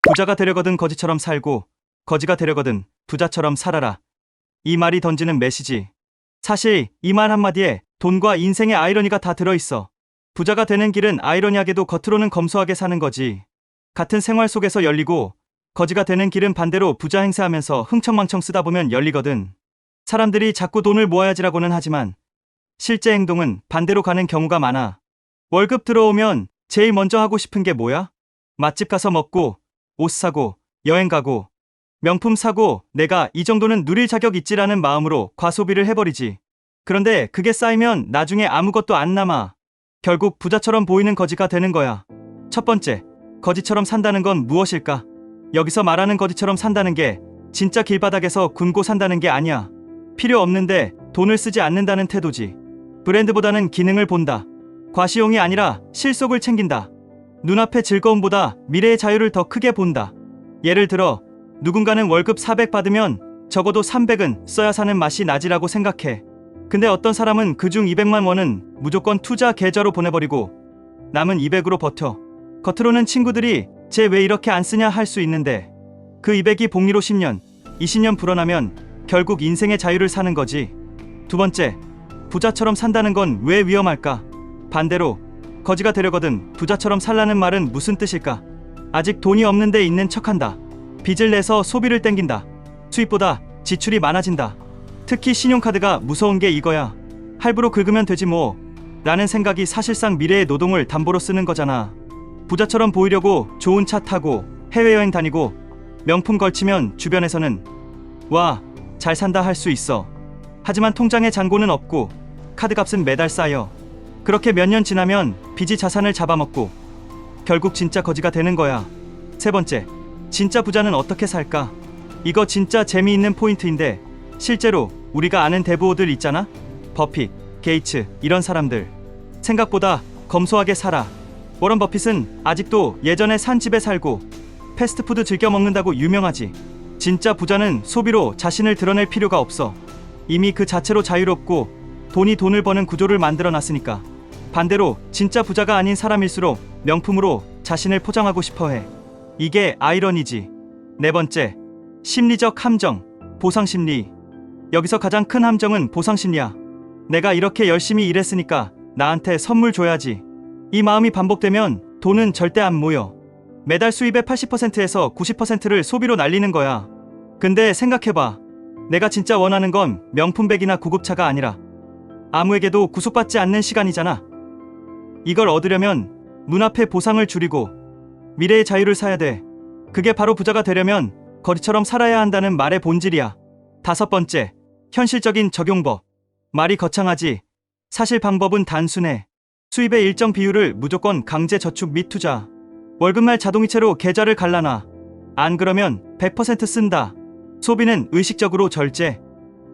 부자가 되려거든 거지처럼 살고 거지가 되려거든 부자처럼 살아라. 이 말이 던지는 메시지. 사실 이 말 한마디에 돈과 인생의 아이러니가 다 들어있어. 부자가 되는 길은 아이러니하게도 겉으로는 검소하게 사는 거지. 같은 생활 속에서 열리고 거지가 되는 길은 반대로 부자 행세하면서 흥청망청 쓰다 보면 열리거든. 사람들이 자꾸 돈을 모아야지라고는 하지만 실제 행동은 반대로 가는 경우가 많아. 월급 들어오면 제일 먼저 하고 싶은 게 뭐야? 맛집 가서 먹고 옷 사고 여행 가고 명품 사고 내가 이 정도는 누릴 자격 있지라는 마음으로 과소비를 해버리지. 그런데 그게 쌓이면 나중에 아무것도 안 남아. 결국 부자처럼 보이는 거지가 되는 거야. 첫 번째, 거지처럼 산다는 건 무엇일까? 여기서 말하는 거지처럼 산다는 게 진짜 길바닥에서 굶고 산다는 게 아니야. 필요 없는데 돈을 쓰지 않는다는 태도지. 브랜드보다는 기능을 본다. 과시용이 아니라 실속을 챙긴다. 눈앞의 즐거움보다 미래의 자유를 더 크게 본다. 예를 들어 누군가는 월급 400 받으면 적어도 300은 써야 사는 맛이 나지라고 생각해. 근데 어떤 사람은 그중 200만 원은 무조건 투자 계좌로 보내버리고 남은 200으로 버텨. 겉으로는 친구들이 쟤 왜 이렇게 안 쓰냐 할 수 있는데 그 200이 복리로 10년, 20년 불어나면 결국 인생의 자유를 사는 거지. 두 번째, 부자처럼 산다는 건 왜 위험할까? 반대로 거지가 되려거든 부자처럼 살라는 말은 무슨 뜻일까? 아직 돈이 없는데 있는 척한다. 빚을 내서 소비를 땡긴다. 수입보다 지출이 많아진다. 특히 신용카드가 무서운 게 이거야. 할부로 긁으면 되지 뭐 라는 생각이 사실상 미래의 노동을 담보로 쓰는 거잖아. 부자처럼 보이려고 좋은 차 타고 해외여행 다니고 명품 걸치면 주변에서는 와, 잘 산다 할 수 있어. 하지만 통장에 잔고는 없고 카드값은 매달 쌓여. 그렇게 몇 년 지나면 빚이 자산을 잡아먹고 결국 진짜 거지가 되는 거야. 세 번째, 진짜 부자는 어떻게 살까? 이거 진짜 재미있는 포인트인데 실제로 우리가 아는 대부호들 있잖아? 버핏, 게이츠 이런 사람들 생각보다 검소하게 살아. 워런 버핏은 아직도 예전에 산 집에 살고 패스트푸드 즐겨 먹는다고 유명하지. 진짜 부자는 소비로 자신을 드러낼 필요가 없어. 이미 그 자체로 자유롭고 돈이 돈을 버는 구조를 만들어 놨으니까. 반대로 진짜 부자가 아닌 사람일수록 명품으로 자신을 포장하고 싶어해. 이게 아이러니지. 네 번째, 심리적 함정, 보상심리. 여기서 가장 큰 함정은 보상심리야. 내가 이렇게 열심히 일했으니까 나한테 선물 줘야지. 이 마음이 반복되면 돈은 절대 안 모여. 매달 수입의 80%에서 90%를 소비로 날리는 거야. 근데 생각해봐. 내가 진짜 원하는 건 명품백이나 고급차가 아니라 아무에게도 구속받지 않는 시간이잖아. 이걸 얻으려면 눈앞의 보상을 줄이고 미래의 자유를 사야 돼. 그게 바로 부자가 되려면 거지처럼 살아야 한다는 말의 본질이야. 다섯 번째, 현실적인 적용법. 말이 거창하지. 사실 방법은 단순해. 수입의 일정 비율을 무조건 강제 저축 및 투자. 월급날 자동이체로 계좌를 갈라놔. 안 그러면 100% 쓴다. 소비는 의식적으로 절제.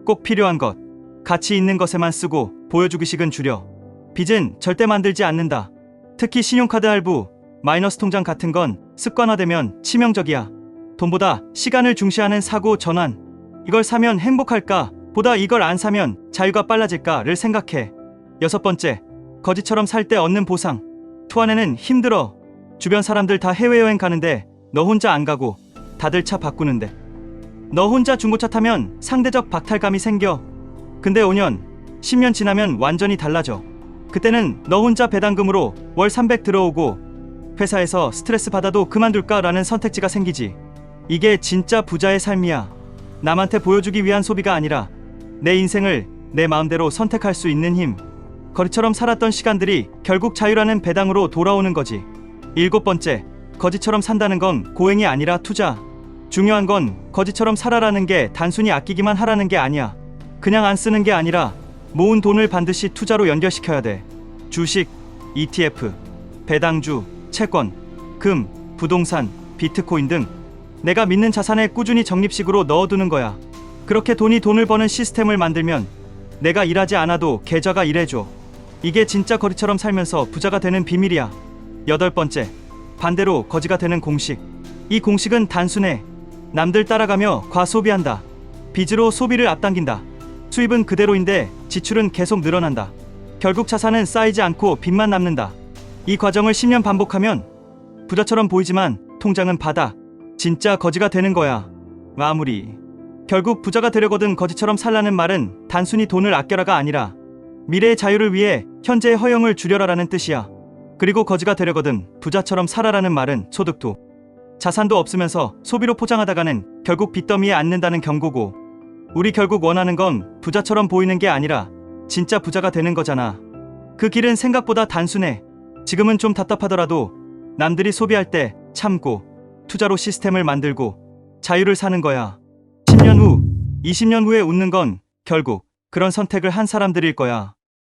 꼭 필요한 것, 가치 있는 것에만 쓰고 보여주기식은 줄여. 빚은 절대 만들지 않는다. 특히 신용카드 할부, 마이너스 통장 같은 건 습관화되면 치명적이야. 돈보다 시간을 중시하는 사고 전환. 이걸 사면 행복할까? 보다 이걸 안 사면 자유가 빨라질까를 생각해. 여섯 번째, 거지처럼 살 때 얻는 보상. 초안에는 힘들어. 주변 사람들 다 해외여행 가는데 너 혼자 안 가고 다들 차 바꾸는데 너 혼자 중고차 타면 상대적 박탈감이 생겨. 근데 5년, 10년 지나면 완전히 달라져. 그때는 너 혼자 배당금으로 월 300 들어오고 회사에서 스트레스 받아도 그만둘까라는 선택지가 생기지. 이게 진짜 부자의 삶이야. 남한테 보여주기 위한 소비가 아니라 내 인생을 내 마음대로 선택할 수 있는 힘. 거지처럼 살았던 시간들이 결국 자유라는 배당으로 돌아오는 거지. 일곱 번째, 거지처럼 산다는 건 고행이 아니라 투자. 중요한 건 거지처럼 살아라는 게 단순히 아끼기만 하라는 게 아니야. 그냥 안 쓰는 게 아니라 모은 돈을 반드시 투자로 연결시켜야 돼. 주식, ETF, 배당주, 채권, 금, 부동산, 비트코인 등 내가 믿는 자산에 꾸준히 적립식으로 넣어두는 거야. 그렇게 돈이 돈을 버는 시스템을 만들면 내가 일하지 않아도 계좌가 일해줘. 이게 진짜 거지처럼 살면서 부자가 되는 비밀이야. 여덟 번째, 반대로 거지가 되는 공식. 이 공식은 단순해. 남들 따라가며 과소비한다. 빚으로 소비를 앞당긴다. 수입은 그대로인데 지출은 계속 늘어난다. 결국 자산은 쌓이지 않고 빚만 남는다. 이 과정을 10년 반복하면 부자처럼 보이지만 통장은 바닥. 진짜 거지가 되는 거야. 마무리. 결국 부자가 되려거든 거지처럼 살라는 말은 단순히 돈을 아껴라가 아니라 미래의 자유를 위해 현재의 허영을 줄여라라는 뜻이야. 그리고 거지가 되려거든 부자처럼 살아라는 말은 소득도 자산도 없으면서 소비로 포장하다가는 결국 빚더미에 앉는다는 경고고, 우리 결국 원하는 건 부자처럼 보이는 게 아니라 진짜 부자가 되는 거잖아. 그 길은 생각보다 단순해. 지금은 좀 답답하더라도 남들이 소비할 때 참고 투자로 시스템을 만들고 자유를 사는 거야. 10년 후, 20년 후에 웃는 건 결국 그런 선택을 한 사람들일 거야.